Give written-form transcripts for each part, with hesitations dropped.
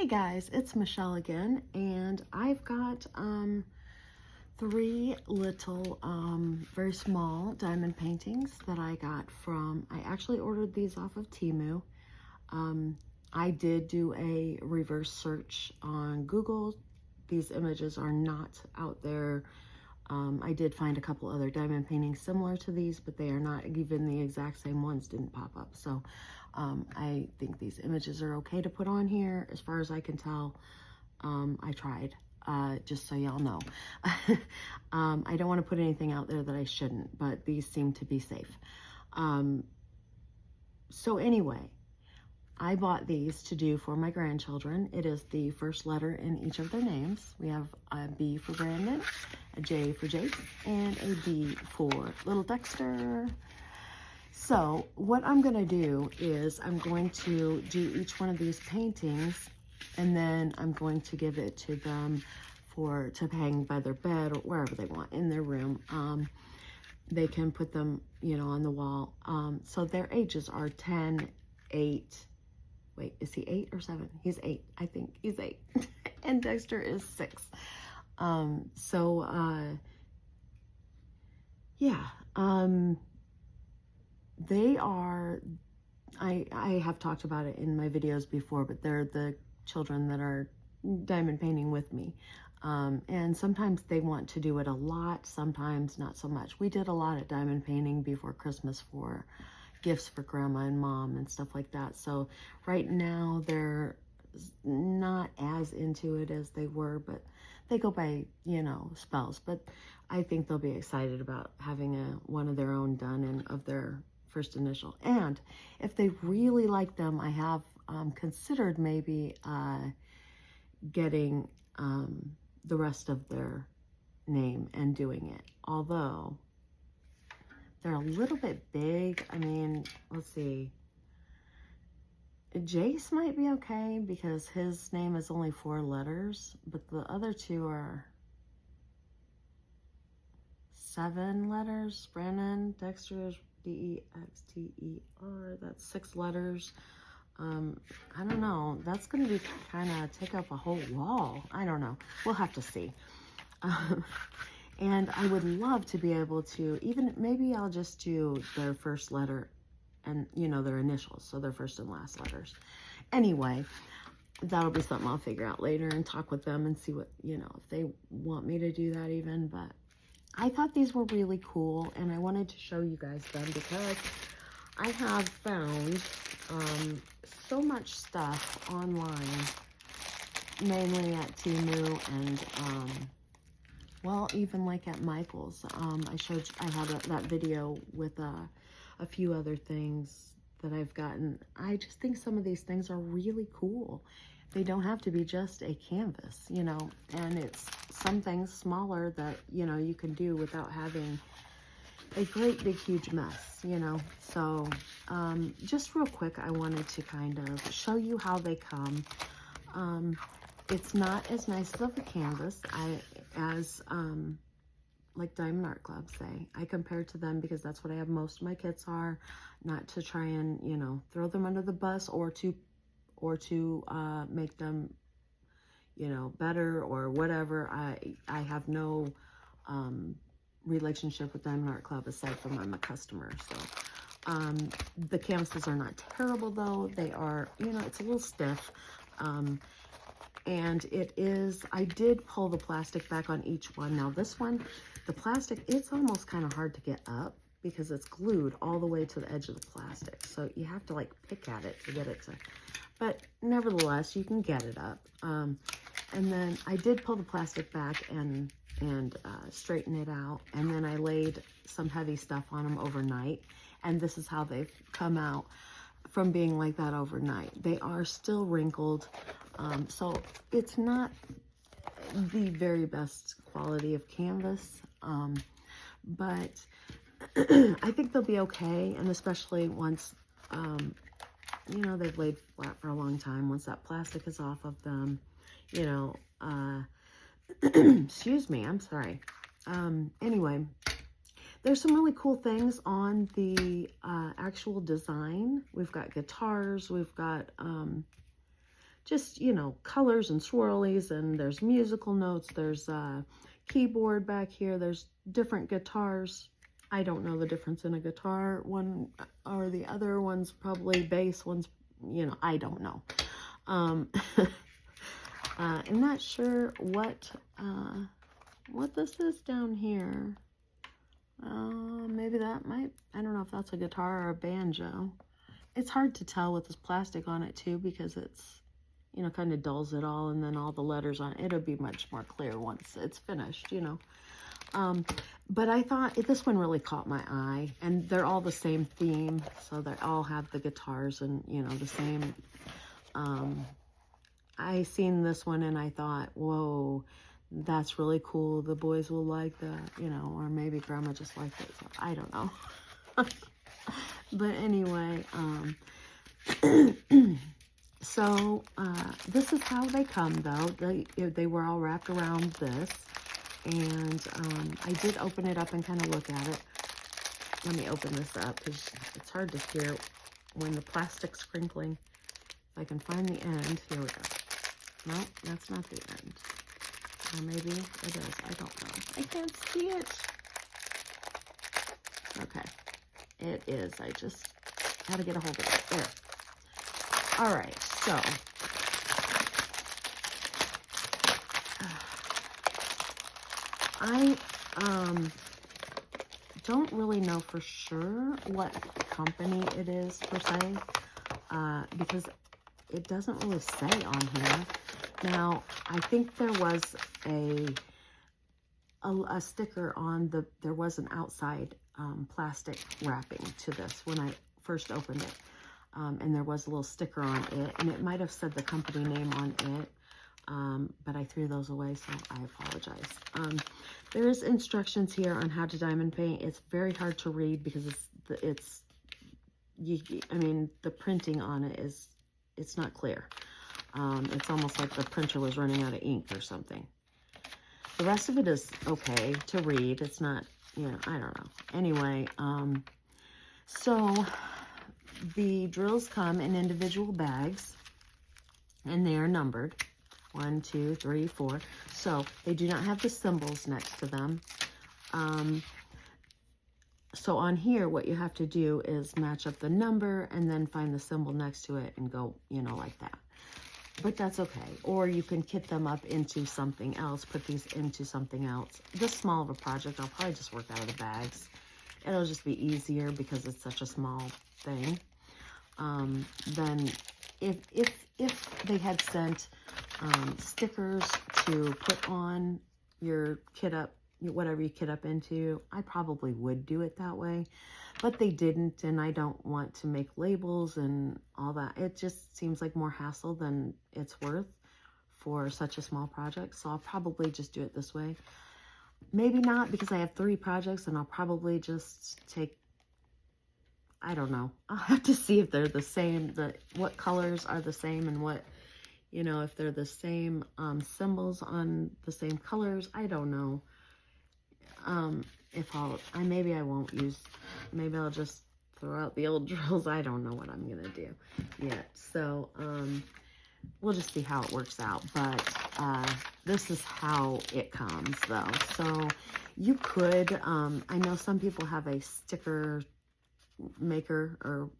Hey guys, it's Michelle again, and I've got three little very small diamond paintings that I got from, I actually ordered these off of Temu. I did do a reverse search on Google. These images are not out there. I did find a couple other diamond paintings similar to these, but they are not even the exact same ones, didn't pop up. So I think these images are okay to put on here. As far as I can tell, I tried, just so y'all know. I don't want to put anything out there that I shouldn't, but these seem to be safe. So anyway, I bought these to do for my grandchildren. It is the first letter in each of their names. We have a B for Brandon, a J for Jake, and a D for little Dexter. So what I'm going to do is I'm going to do each one of these paintings, and then I'm going to give it to them to hang by their bed or wherever they want in their room. They can put them, on the wall. So their ages are 10, 8. Wait, is he 8 or 7? He's 8. I think he's 8. And Dexter is 6. They are, I have talked about it in my videos before, but they're the children that are diamond painting with me. And sometimes they want to do it a lot, sometimes not so much. We did a lot of diamond painting before Christmas for gifts for grandma and mom and stuff like that. So right now they're not as into it as they were, but they go by, spells. But I think they'll be excited about having one of their own done and of their first initial. And if they really like them, I have considered maybe getting the rest of their name and doing it. Although they're a little bit big. I mean, let's see. Jace might be okay because his name is only 4 letters, but the other two are 7 letters. Brandon, Dexter, D-E-X-T-E-R. That's 6 letters. I don't know. That's going to be kind of take up a whole wall. I don't know. We'll have to see. And I would love to be able to, even maybe I'll just do their first letter and, their initials. So their first and last letters. Anyway, that'll be something I'll figure out later and talk with them and see what, if they want me to do that even. But I thought these were really cool and I wanted to show you guys them because I have found so much stuff online, mainly at Temu and, well, even like at Michael's. I had that video with a few other things that I've gotten. I just think some of these things are really cool. They don't have to be just a canvas, and it's some things smaller that, you can do without having a great big huge mess, So just real quick, I wanted to kind of show you how they come. It's not as nice as a canvas as like Diamond Art Club say. I compare to them because that's what I have most of my kits are, not to try and, throw them under the bus or to make them, better or whatever. I have no relationship with Diamond Art Club aside from I'm a customer. So the canvases are not terrible though. They are, it's a little stiff. And it is, I did pull the plastic back on each one. Now this one, the plastic, it's almost kind of hard to get up because it's glued all the way to the edge of the plastic. So you have to like pick at it to get it to, but nevertheless, you can get it up. And then I did pull the plastic back and straighten it out. And then I laid some heavy stuff on them overnight. And this is how they've come out from being like that overnight. They are still wrinkled. So it's not the very best quality of canvas, but I think they'll be okay. And especially once, they've laid flat for a long time, once that plastic is off of them, excuse me, I'm sorry. Anyway, there's some really cool things on the actual design. We've got guitars, we've got just, you know, colors and swirlies, and there's musical notes. There's keyboard back here. There's different guitars. I don't know the difference in a guitar, one or the other. One's probably bass, one's, you know, I don't know. I'm not sure what this is down here. Maybe that might, I don't know if that's a guitar or a banjo. It's hard to tell with this plastic on it too, because it's, you know, kind of dulls it all, and then all the letters on it. It'll be much more clear once it's finished, you know. But I thought this one really caught my eye, and they're all the same theme, so they all have the guitars and, you know, the same. I seen this one and I thought, whoa, that's really cool. The boys will like that, you know, or maybe Grandma just liked it, so I don't know. But anyway, so this is how they come, though. They were all wrapped around this. And I did open it up and kind of look at it. Let me open this up because it's hard to hear when the plastic's crinkling. If I can find the end. Here we go. Nope, that's not the end. Or maybe it is. I don't know. I can't see it. Okay. It is. I just had to get a hold of it. There. All right. So I don't really know for sure what company it is per se, because it doesn't really say on here. Now, I think there was a sticker on there was an outside plastic wrapping to this when I first opened it. And there was a little sticker on it, and it might have said the company name on it. But I threw those away, so I apologize. There is instructions here on how to diamond paint. It's very hard to read because I mean, the printing on it it's not clear. It's almost like the printer was running out of ink or something. The rest of it is okay to read. It's not, you know, I don't know. Anyway, so the drills come in individual bags, and they are numbered. 1, 2, 3, 4. So they do not have the symbols next to them. So on here, what you have to do is match up the number and then find the symbol next to it and go, you know, like that. But that's okay. Or you can kit them up into something else, put these into something else. This small of a project, I'll probably just work out of the bags. It'll just be easier because it's such a small thing. Then if they had sent stickers to put on your kit up, whatever you kit up into, I probably would do it that way, but they didn't, and I don't want to make labels and all that. It just seems like more hassle than it's worth for such a small project, so I'll probably just do it this way. Maybe not, because I have 3 projects, and I'll probably just take, I don't know. I'll have to see if they're the same, what colors are the same, and what, you know, if they're the same symbols on the same colors. I don't know. Maybe I won't use, maybe I'll just throw out the old drills. I don't know what I'm going to do yet. So, we'll just see how it works out. But, this is how it comes, though. So, you could, I know some people have a sticker maker or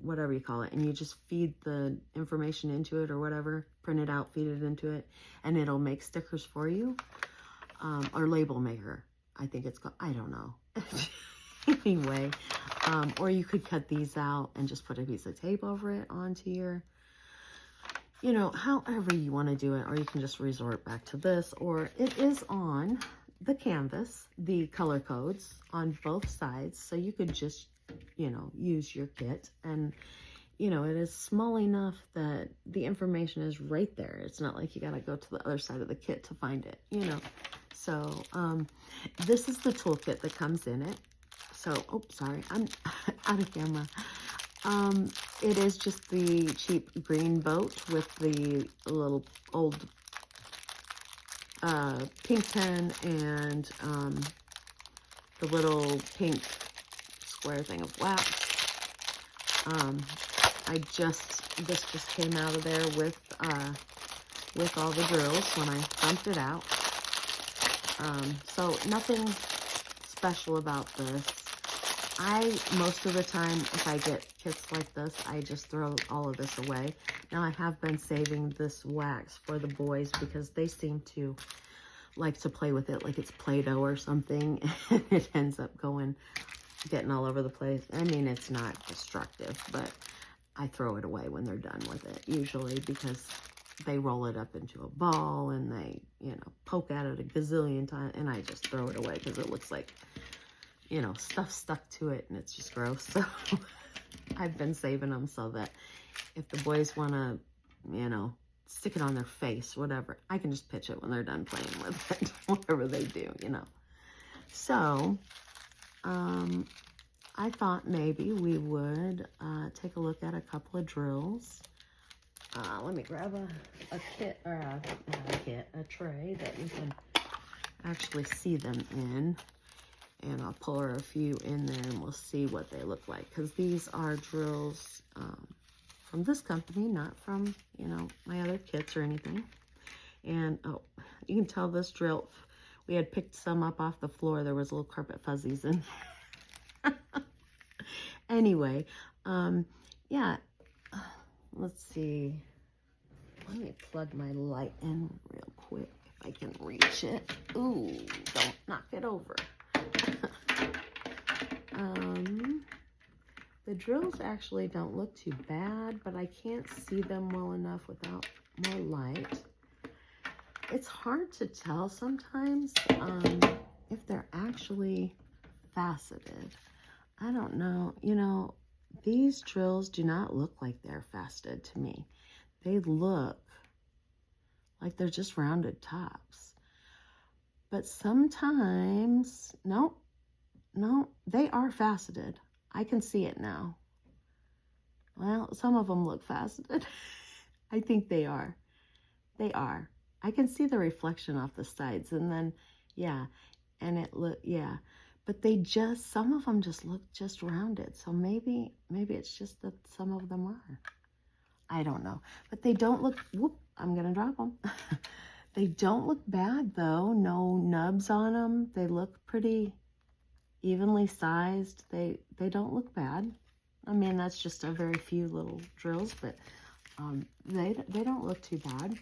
whatever you call it, and you just feed the information into it or whatever, print it out, feed it into it, and it'll make stickers for you. Or label maker, I think it's called. I don't know. Anyway, or you could cut these out and just put a piece of tape over it onto your, you know, however you want to do it, or you can just resort back to this, or it is on the canvas, the color codes on both sides, so you could just, you know, use your kit, and, you know, it is small enough that the information is right there. It's not like you got to go to the other side of the kit to find it, you know. So, this is the toolkit that comes in it. So, oops, sorry, I'm out of camera. It is just the cheap green boat with the little old pink pen and the little pink square thing of wax. I just this just came out of there with all the drills when I dumped it out. So nothing special about this. Most of the time, if I get kits like this, I just throw all of this away. Now, I have been saving this wax for the boys because they seem to like to play with it like it's Play-Doh or something. And it ends up getting all over the place. I mean, it's not destructive, but I throw it away when they're done with it, usually, because they roll it up into a ball and they, you know, poke at it a gazillion times, and I just throw it away because it looks like, you know, stuff stuck to it and it's just gross. So I've been saving them so that if the boys want to, you know, stick it on their face, whatever, I can just pitch it when they're done playing with it, whatever they do, you know. So, I thought maybe we would take a look at a couple of drills. Let me grab a kit, or a tray that you can actually see them in. And I'll pour a few in there and we'll see what they look like. Because these are drills from this company, not from, you know, my other kits or anything. And, oh, you can tell this drill, we had picked some up off the floor. There was little carpet fuzzies in there. Anyway, yeah, let's see. Let me plug my light in real quick if I can reach it. Ooh, don't knock it over. The drills actually don't look too bad, but I can't see them well enough without more light. It's hard to tell sometimes if they're actually faceted. I don't know. You know, these drills do not look like they're faceted to me. They look like they're just rounded tops. But sometimes, no, they are faceted. I can see it now. Well, some of them look faceted. I think they are. They are. I can see the reflection off the sides, and then, yeah, and it yeah. But they just, some of them just look just rounded. So maybe it's just that some of them are. I don't know. But they don't look, whoop, I'm going to drop them. They don't look bad, though. No nubs on them. They look pretty evenly sized. They don't look bad. I mean, that's just a very few little drills, but they don't look too bad.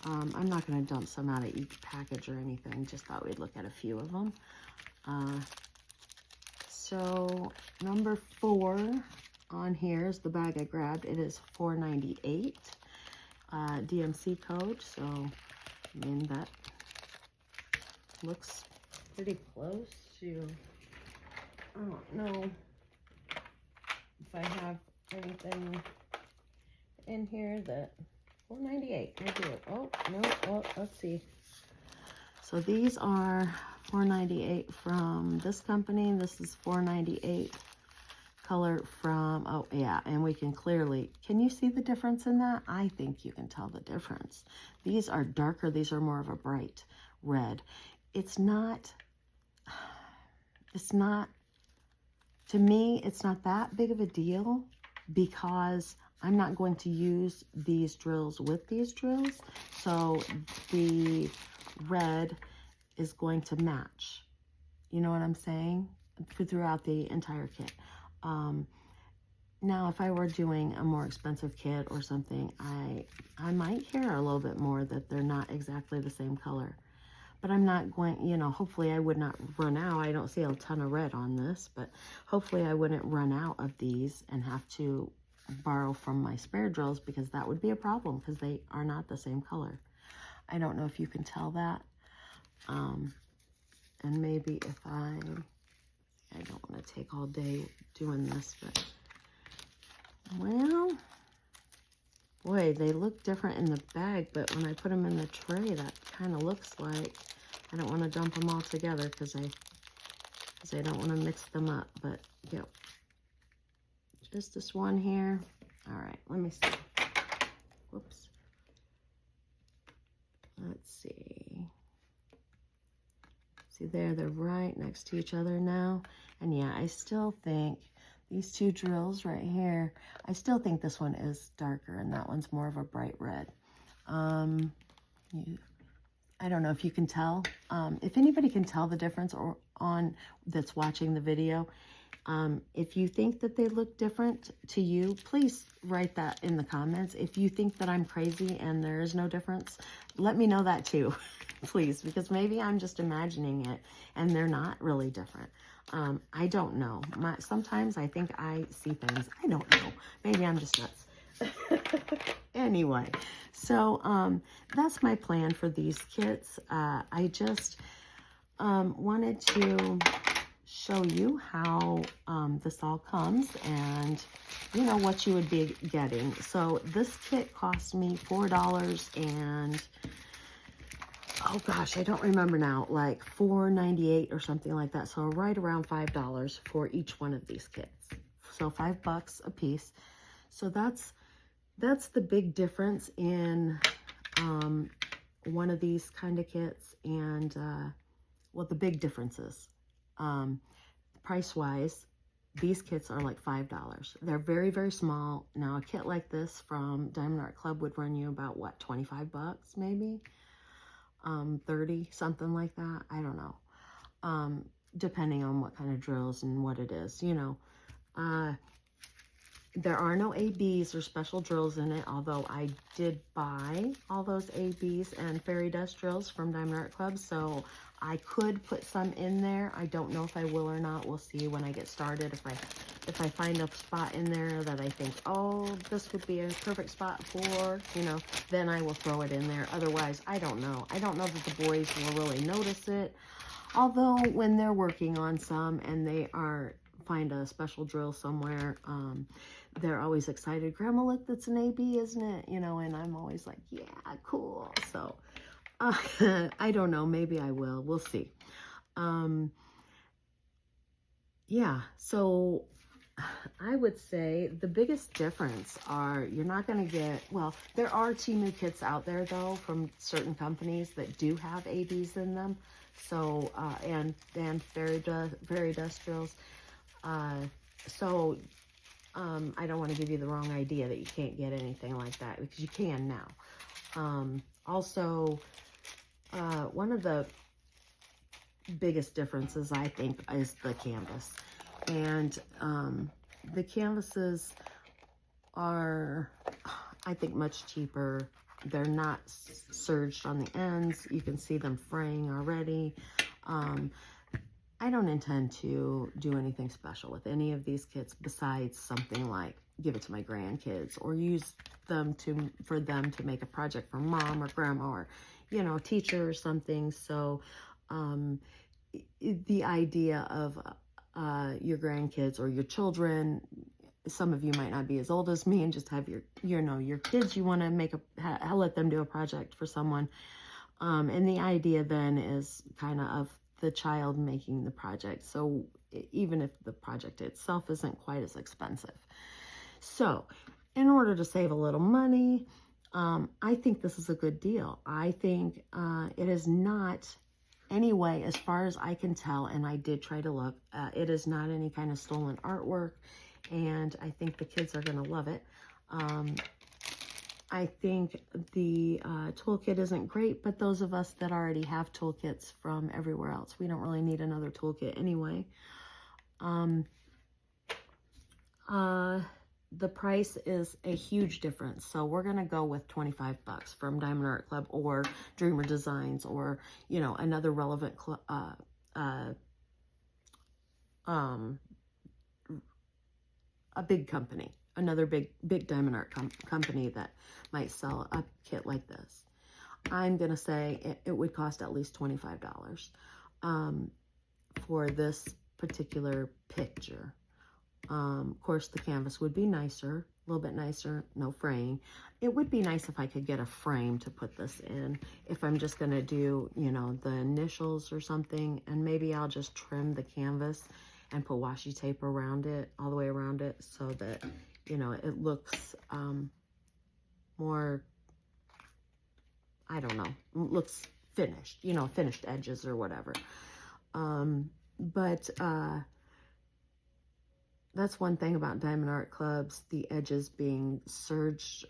I'm not going to dump some out of each package or anything. Just thought we'd look at a few of them. So number 4 on here is the bag I grabbed. It is $4.98 DMC code. So, I mean, that looks pretty close to, I don't know if I have anything in here that, $4.98, I do it. Oh, no, oh, let's see. So these are $4.98 from this company. This is $4.98 color from, oh yeah, and we can clearly, can you see the difference in that? I think you can tell the difference. These are darker. These are more of a bright red. It's not, to me, it's not that big of a deal because I'm not going to use these drills with these drills. So the red is going to match. You know what I'm saying? Throughout the entire kit. Now, if I were doing a more expensive kit or something, I might care a little bit more that they're not exactly the same color. But I'm not going, you know, hopefully I would not run out. I don't see a ton of red on this, but hopefully I wouldn't run out of these and have to borrow from my spare drills, because that would be a problem because they are not the same color. I don't know if you can tell that. And maybe if I don't want to take all day doing this, but, well, boy, they look different in the bag, but when I put them in the tray, that kind of looks like, I don't want to dump them all together because I don't want to mix them up, but, yep. Just this one here. All right, let me see. Whoops. Let's see. See there, they're right next to each other now. And yeah, I still think these two drills right here. I still think this one is darker and that one's more of a bright red. I don't know if you can tell. If anybody can tell the difference or on that's watching the video, if you think that they look different to you, please write that in the comments. If you think that I'm crazy and there is no difference, let me know that too, please, because maybe I'm just imagining it and they're not really different. I don't know. Sometimes I think I see things. I don't know. Maybe I'm just nuts. Anyway, so that's my plan for these kits. I just wanted to show you how this all comes and you know what you would be getting. So this kit cost me $4 and oh gosh, I don't remember now, like $4.98 or something like that. So right around $5 for each one of these kits. So $5 a piece. So that's the big difference in one of these kind of kits and well, the big differences. Price-wise, these kits are like $5. They're very, very small. Now, a kit like this from Diamond Art Club would run you about, what, 25 bucks maybe? 30, something like that. I don't know. Depending on what kind of drills and what it is, you know. There are no ABs or special drills in it, although I did buy all those ABs and fairy dust drills from Diamond Art Club, so I could put some in there. I don't know if I will or not. We'll see when I get started. If I find a spot in there that I think, oh, this would be a perfect spot for, you know, then I will throw it in there. Otherwise, I don't know. I don't know that the boys will really notice it. Although when they're working on some and they find a special drill somewhere, they're always excited. Grandma, look, that's an AB, isn't it? You know, and I'm always like, yeah, cool. So I don't know. Maybe I will. We'll see. Yeah, so I would say the biggest difference are you're not going to get, well, there are Temu kits out there, though, from certain companies that do have ABs in them. So, and fairy dust drills. So, I don't want to give you the wrong idea that you can't get anything like that, because you can now. Also, one of the biggest differences, I think, is the canvas. And the canvases are, I think, much cheaper. They're not serged on the ends. You can see them fraying already. I don't intend to do anything special with any of these kits besides something like give it to my grandkids or use them for them to make a project for mom or grandma or, you know, teacher or something. So the idea of your grandkids or your children, some of you might not be as old as me and just have your kids, you want to make let them do a project for someone. And the idea then is kind of the child making the project. So even if the project itself isn't quite as expensive. So in order to save a little money, I think this is a good deal. I think it is not, anyway, as far as I can tell, and I did try to look, it is not any kind of stolen artwork, and I think the kids are going to love it. I think the toolkit isn't great, but those of us that already have toolkits from everywhere else, we don't really need another toolkit anyway. The price is a huge difference, so we're going to go with 25 bucks from Diamond Art Club or Dreamer Designs or, you know, another relevant a big company, another big Diamond Art company that might sell a kit like this. I'm going to say it would cost at least $25 for this particular picture. Of course, the canvas would be nicer, a little bit nicer, no fraying. It would be nice if I could get a frame to put this in, if I'm just going to do, you know, the initials or something, and maybe I'll just trim the canvas and put washi tape around it, all the way around it, so that, you know, it looks more, I don't know, looks finished, you know, finished edges or whatever. that's one thing about Diamond Art Clubs, the edges being serged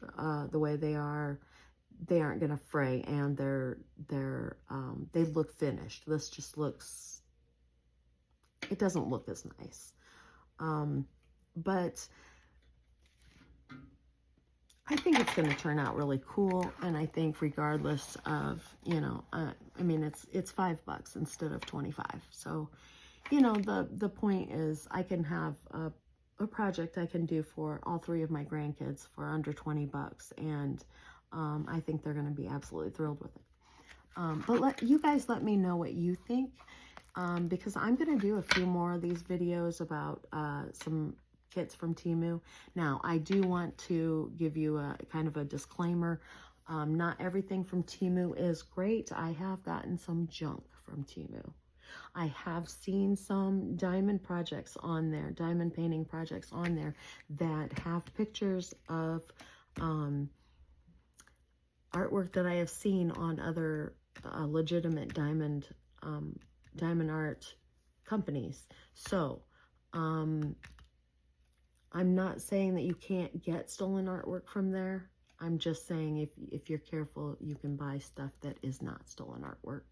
the way they aren't going to fray, and they look finished. This just looks, it doesn't look as nice. But I think it's going to turn out really cool, and I think regardless of, you know, I mean, it's $5 instead of 25. So, you know, the point is I can have a project I can do for all 3 of my grandkids for under 20 bucks, and I think they're going to be absolutely thrilled with it. But you guys let me know what you think, because I'm going to do a few more of these videos about some kits from Temu. Now, I do want to give you a kind of a disclaimer. Not everything from Temu is great. I have gotten some junk from Temu. I have seen some diamond projects on there, diamond painting projects on there that have pictures of artwork that I have seen on other legitimate diamond art companies. So, I'm not saying that you can't get stolen artwork from there. I'm just saying if you're careful, you can buy stuff that is not stolen artwork.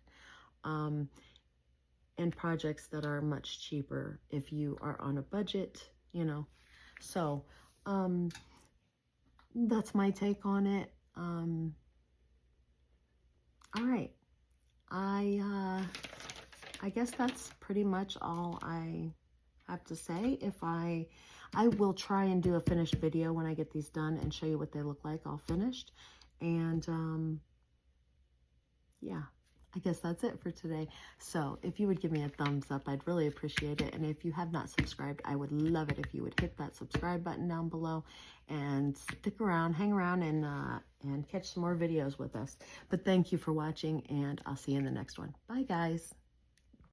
And projects that are much cheaper if you are on a budget, you know. So, that's my take on it. All right. I guess that's pretty much all I have to say. I will try and do a finished video when I get these done and show you what they look like all finished. And yeah, I guess that's it for today. So if you would give me a thumbs up, I'd really appreciate it. And if you have not subscribed, I would love it if you would hit that subscribe button down below and stick around, hang around, and catch some more videos with us. But thank you for watching, and I'll see you in the next one. Bye, guys.